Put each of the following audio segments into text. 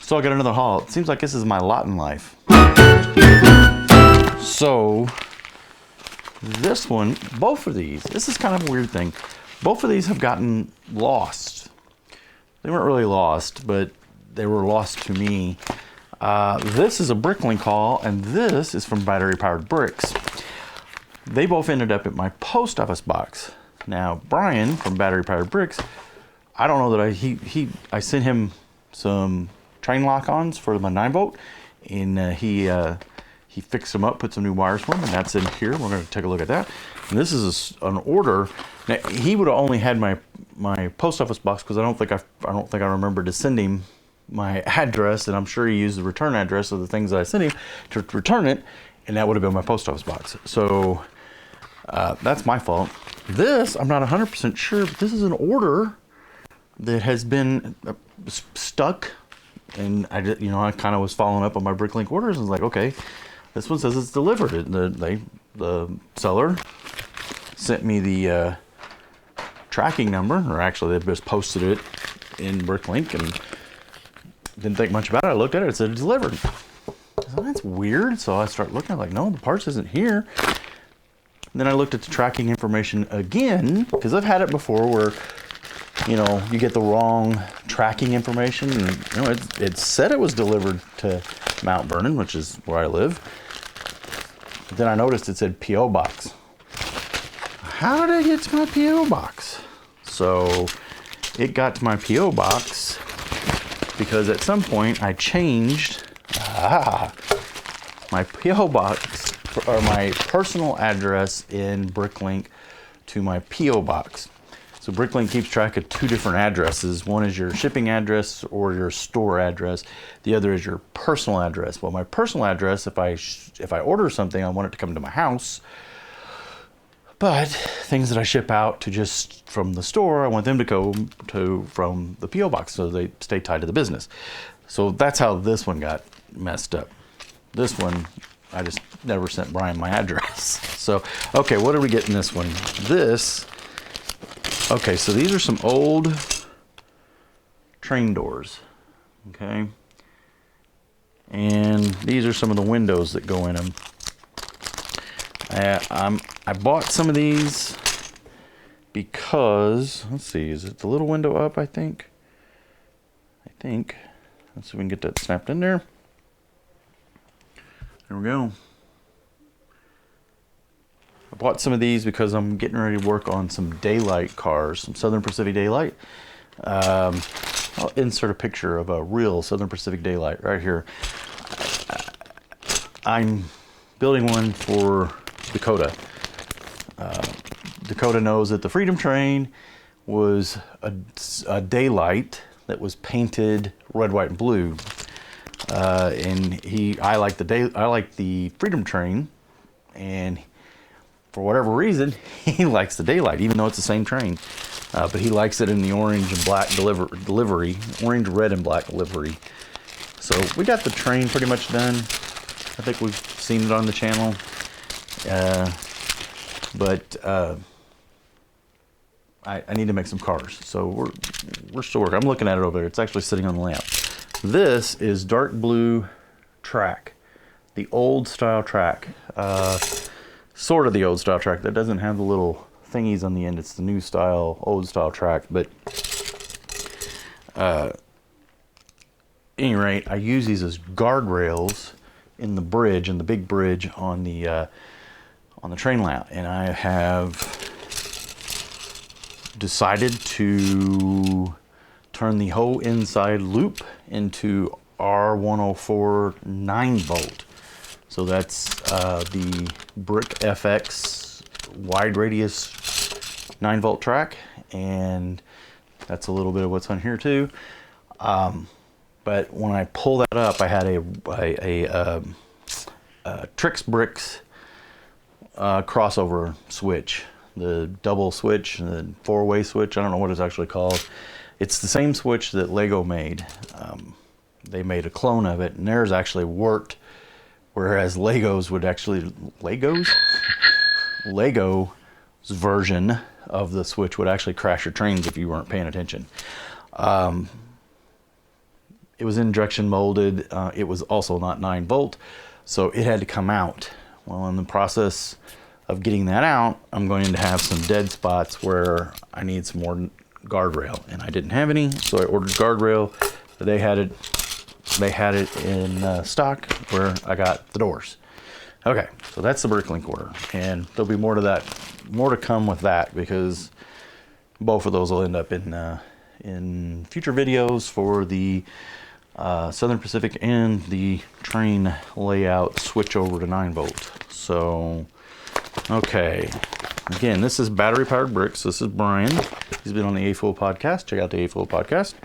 So I got another haul. It seems like this is my lot in life. So this one, both of these, this is kind of a weird thing. Both of these have gotten lost. They weren't really lost, but they were lost to me. This is a Bricklink haul, and this is from Battery Powered Bricks. They both ended up at my post office box. Now, Brian from Battery Powered Bricks, I don't know that I sent him some train lock-ons for my 9-volt, and he fixed them up, put some new wires for them, and that's in here. We're going to take a look at that. And this is an order. Now, he would have only had my post office box because I don't think I remember to send him my address, and I'm sure he used the return address of the things that I sent him to return it, and that would have been my post office box. So that's my fault. This, I'm not 100% sure, but this is an order that has been stuck, and I kind of was following up on my Bricklink orders and was like, okay, this one says it's delivered. The seller sent me the tracking number, or actually they just posted it in Bricklink and didn't think much about it. I looked at it, it said delivered. I thought, that's weird. So I start looking, I'm like, no, the parts isn't here. And then I looked at the tracking information again, because I've had it before where, you get the wrong tracking information. And, it said it was delivered to Mount Vernon, which is where I live. But then I noticed it said P.O. Box. How did it get to my P.O. Box? So it got to my P.O. Box because at some point I changed my P.O. Box, or my personal address in Bricklink, to my P.O. Box. So Bricklink keeps track of two different addresses. One is your shipping address or your store address. The other is your personal address. Well, my personal address, if I order something, I want it to come to my house. But things that I ship out to just from the store, I want them to go from the P.O. Box so they stay tied to the business. So that's how this one got messed up. This one, I just never sent Brian my address. So, okay, what did we get in this one? Okay, so these are some old train doors, okay? And these are some of the windows that go in them. I bought some of these because, let's see, is it the little window up, I think? Let's see if we can get that snapped in there. There we go. I bought some of these because I'm getting ready to work on some daylight cars, some Southern Pacific Daylight. I'll insert a picture of a real Southern Pacific Daylight right here. I'm building one for Dakota. Dakota knows that the Freedom Train was a daylight that was painted red, white, and blue. And I like the Freedom Train, and for whatever reason, he likes the daylight, even though it's the same train. But he likes it in the orange and black livery, orange, red, and black livery. So we got the train pretty much done. I think we've seen it on the channel. But I need to make some cars. So we're still working. I'm looking at it over there. It's actually sitting on the lamp. This is dark blue track, the old style track. Sort of the old style track that doesn't have the little thingies on the end. It's the new style, old style track. But at any rate, I use these as guardrails in the bridge, in the big bridge on the train layout. And I have decided to turn the whole inside loop into R104 9-volt. So that's the Brick FX wide radius 9-volt track, and that's a little bit of what's on here too. But when I pull that up, I had a Trix Bricks crossover switch, the double switch, the 4-way switch. I don't know what it's actually called. It's the same switch that Lego made. They made a clone of it, and theirs actually worked. Whereas Lego's version of the switch would actually crash your trains if you weren't paying attention. it was injection molded. It was also not 9-volt, so it had to come out. Well, in the process of getting that out, I'm going to have some dead spots where I need some more guardrail, and I didn't have any, so I ordered guardrail. They had it in stock where I got the doors. Okay, so that's the Bricklink order, and there'll be more to come with that, because both of those will end up in future videos for the Southern Pacific and the train layout switch over to 9-volt. So, okay. Again, this is battery powered bricks. This is Brian. He's been on the A-Full podcast. Check out the A-Full podcast.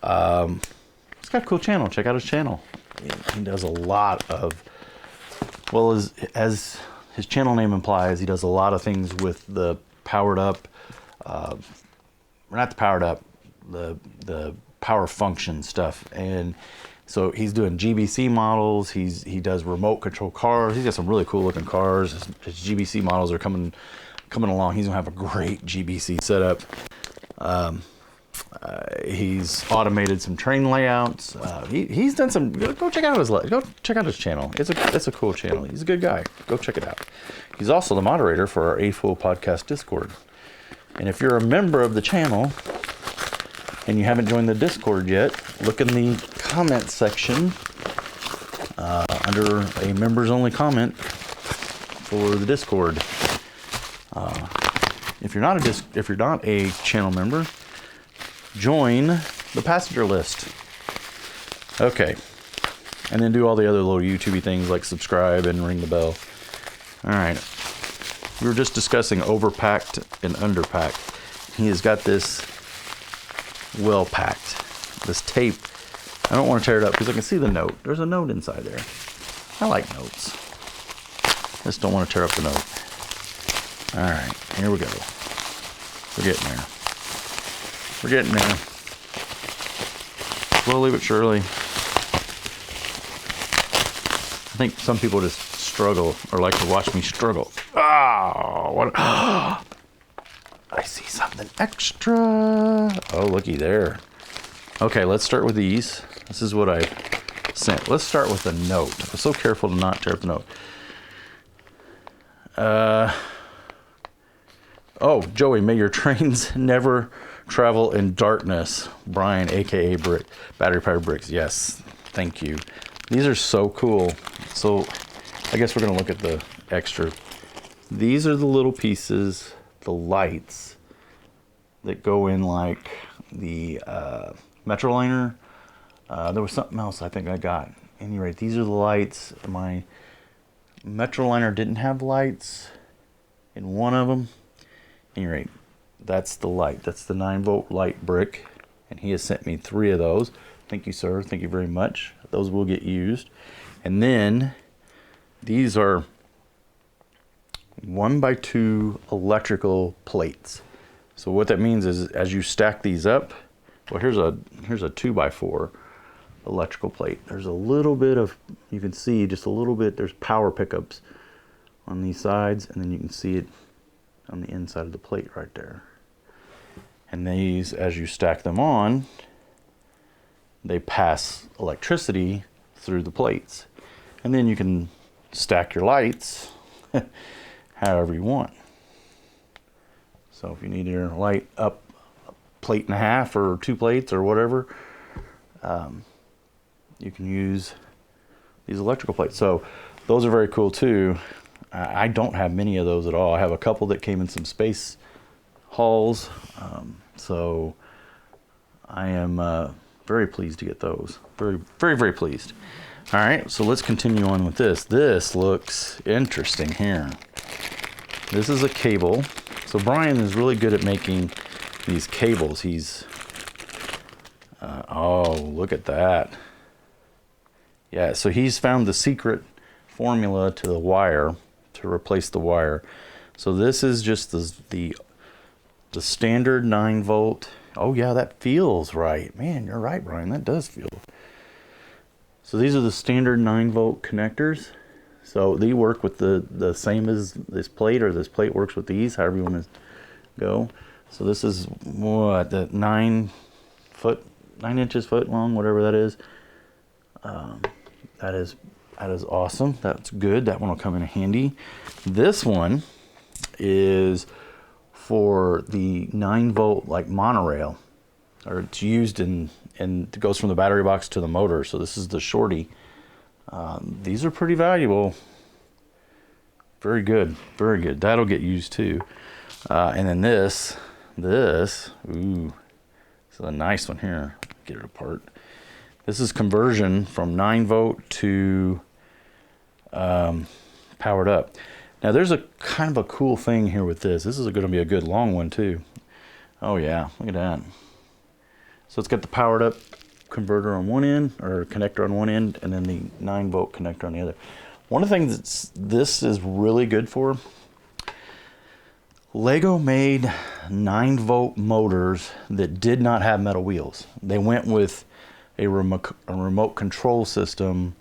He's got a cool channel. Check out his channel. He does a lot of, well, as his channel name implies, he does a lot of things with the powered up, not the powered up, the power function stuff. And so he's doing GBC models. He does remote control cars. He's got some really cool looking cars. His GBC models are coming along. He's gonna have a great GBC setup. He's automated some train layouts. He's done some. Go check out his channel. It's a cool channel. He's a good guy. Go check it out. He's also the moderator for our A-Full podcast Discord. And if you're a member of the channel and you haven't joined the Discord yet, look in the comment section under a members only comment for the Discord. If you're not a channel member, join the passenger list. Okay, and then do all the other little YouTubey things like subscribe and ring the bell. All right, we were just discussing overpacked and underpacked. He has got this well packed. This tape, I don't want to tear it up because I can see the note. There's a note inside there. I like notes. Just don't want to tear up the note. All right, here we go. We're getting there. We're getting there. Slowly but surely. I think some people just struggle or like to watch me struggle. Oh, what? I see something extra. Oh, looky there. Okay, let's start with these. This is what I sent. Let's start with the note. I'm so careful to not tear up the note. Oh, Joey, may your trains never travel in darkness. Brian, aka Battery Powered Bricks. Yes, thank you. These are so cool. So I guess we're gonna look at the extra. These are the little pieces, the lights that go in like the Metroliner. There was something else I think I got. At any rate, these are the lights. My Metroliner didn't have lights in one of them. At any rate, that's the light. That's the 9-volt light brick, and he has sent me 3 of those. Thank you, sir. Thank you very much. Those will get used. And then these are 1x2 electrical plates. So what that means is, as you stack these up, well, here's a 2x4 electrical plate. There's a little bit of, you can see just a little bit. There's power pickups on these sides, and then you can see it on the inside of the plate right there. And these, as you stack them on, they pass electricity through the plates. And then you can stack your lights however you want. So if you need your light up a plate and a half or 2 plates or whatever, you can use these electrical plates. So those are very cool too. I don't have many of those at all. I have a couple that came in some space hauls. So I am very pleased to get those. Very, very, very pleased. All right, so let's continue on with this. This looks interesting here. This is a cable. So Brian is really good at making these cables. He's, oh, look at that. Yeah, so he's found the secret formula to the wire, to replace the wire. So this is just the standard 9-volt. Oh yeah, that feels right. Man, you're right, Brian. That does feel. So these are the standard 9-volt connectors. So they work with the same as this plate, or this plate works with these, however you want to go. So this is what, the 9 foot 9 inches, foot long, whatever that is. That is awesome. That's good. That one will come in handy. This one is for the 9-volt like monorail, or it's used in it goes from the battery box to the motor. So this is the shorty. These are pretty valuable. Very good, very good. That'll get used too. And then this, ooh, this is a nice one here. Get it apart. This is conversion from 9-volt to powered up. Now there's a kind of a cool thing here with this. This is going to be a good long one too. Oh yeah, look at that. So it's got the powered up converter on one end, or connector on one end, and then the 9-volt connector on the other. One of the things this is really good for, Lego made 9-volt motors that did not have metal wheels. They went with a remote control system,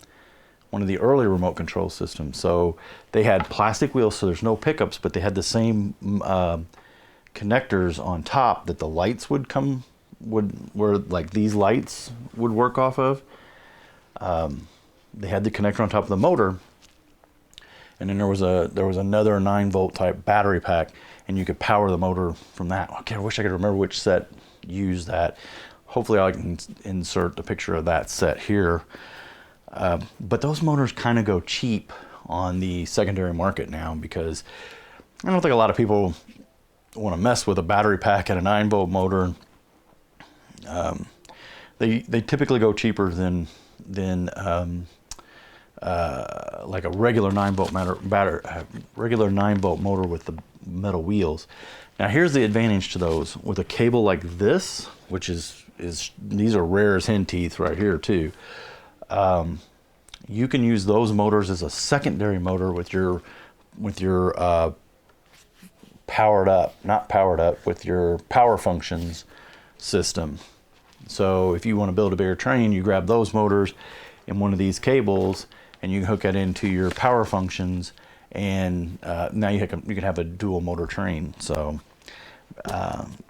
one of the early remote control systems. So they had plastic wheels, so there's no pickups, but they had the same connectors on top that the lights where like these lights would work off of. They had the connector on top of the motor, and then there was another 9-volt type battery pack, and you could power the motor from that. Okay, I wish I could remember which set used that. Hopefully I can insert the picture of that set here. But those motors kind of go cheap on the secondary market now, because I don't think a lot of people want to mess with a battery pack and a 9-volt motor. They typically go cheaper than like a regular 9-volt regular 9-volt motor with the metal wheels. Now here's the advantage to those. With a cable like this, which is these are rare as hen teeth right here too. You can use those motors as a secondary motor with your powered up, not powered up, with your power functions system. So if you want to build a bigger train, you grab those motors in one of these cables, and you hook it into your power functions, and now you can have a dual motor train. So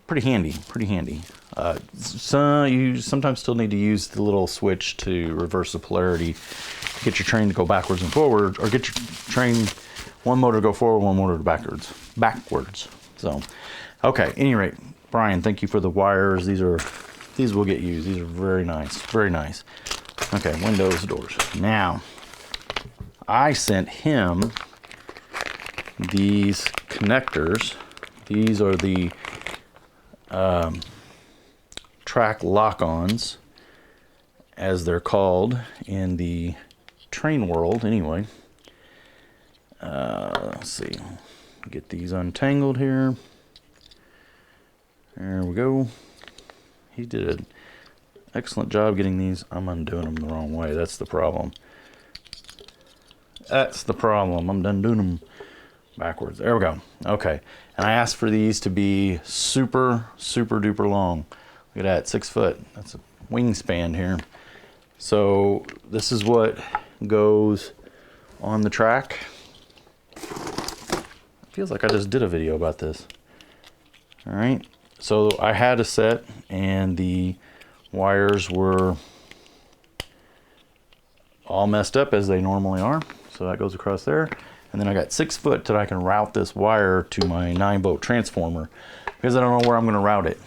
pretty handy, pretty handy. So you sometimes still need to use the little switch to reverse the polarity, get your train to go backwards and forward, or get your train, one motor to go forward, one motor to backwards. So, okay, any rate, Brian, thank you for the wires. These will get used. These are very nice, very nice. Okay, windows, doors. Now, I sent him these connectors. These are the track lock-ons, as they're called in the train world anyway. Let's see, get these untangled here. There we go. He did an excellent job getting these. I'm undoing them the wrong way. That's the problem. That's the problem. I'm done doing them backwards. There we go. Okay. And I asked for these to be super, super duper long. Look at that, 6 foot. That's a wingspan here. So this is what goes on the track. Feels like I just did a video about this. All right. So I had a set, and the wires were all messed up as they normally are. So that goes across there. And then I got 6 foot that I can route this wire to my 9-volt transformer, because I don't know where I'm going to route it.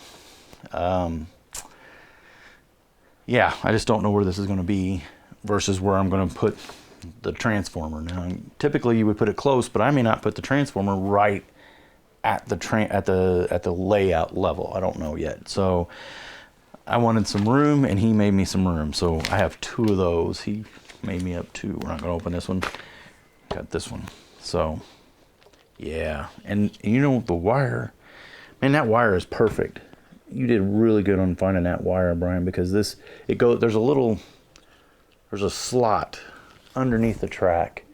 Yeah, I just don't know where this is going to be versus where I'm going to put the transformer. Now, typically you would put it close, but I may not put the transformer right at the layout level. I don't know yet. So I wanted some room, and he made me some room. So I have 2 of those. He made me up 2. We're not going to open this one. Got this one. So yeah, and you know, the wire, man, that wire is perfect. You did really good on finding that wire, Brian, because there's a slot underneath the track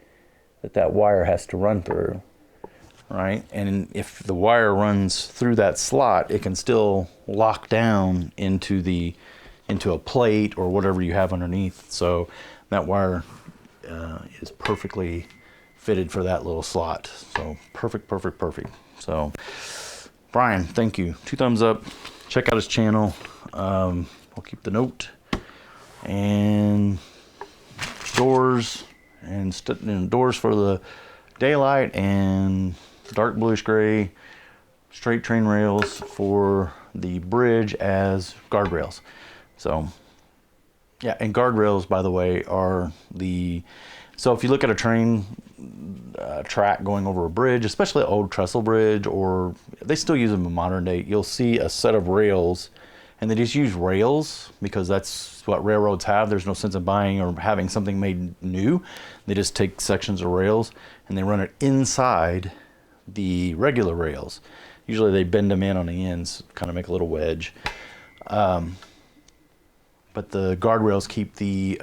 that wire has to run through, right? And if the wire runs through that slot, it can still lock down into a plate or whatever you have underneath. So that wire is perfectly fitted for that little slot. So perfect. So Brian, thank you. 2 thumbs up. Check out his channel. We'll keep the note. And doors and doors for the daylight, and dark bluish gray straight train rails for the bridge as guardrails. So yeah, and guardrails, by the way, are so if you look at a train track going over a bridge, especially an old trestle bridge, or they still use them in modern day, you'll see a set of rails, and they just use rails because that's what railroads have. There's no sense of buying or having something made new. They just take sections of rails and they run it inside the regular rails. Usually they bend them in on the ends, kind of make a little wedge. But the guardrails keep the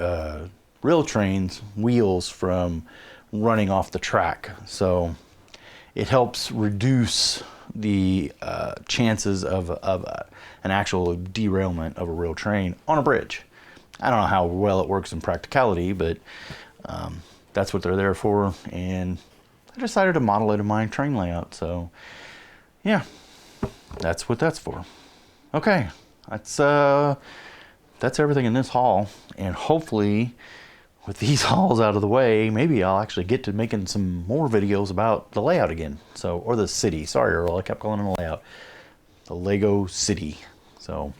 rail trains' wheels from running off the track. So it helps reduce the chances of an actual derailment of a rail train on a bridge. I don't know how well it works in practicality, but that's what they're there for. And I decided to model it in my train layout. So yeah, that's what that's for. Okay, that's everything in this haul, and hopefully with these hauls out of the way, maybe I'll actually get to making some more videos about the layout again. So, or the city. Sorry, Earl, I kept calling it a layout. The Lego city. So, all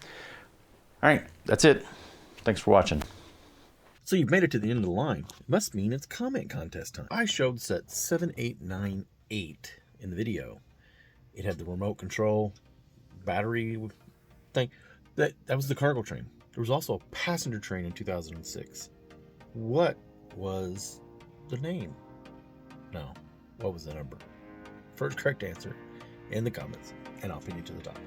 right, that's it. Thanks for watching. So you've made it to the end of the line. Must mean it's comment contest time. I showed set 7898 in the video. It had the remote control battery thing. That was the cargo train. There was also a passenger train in 2006. What was the name? No. What was the number? First correct answer in the comments, and I'll pin you to the top.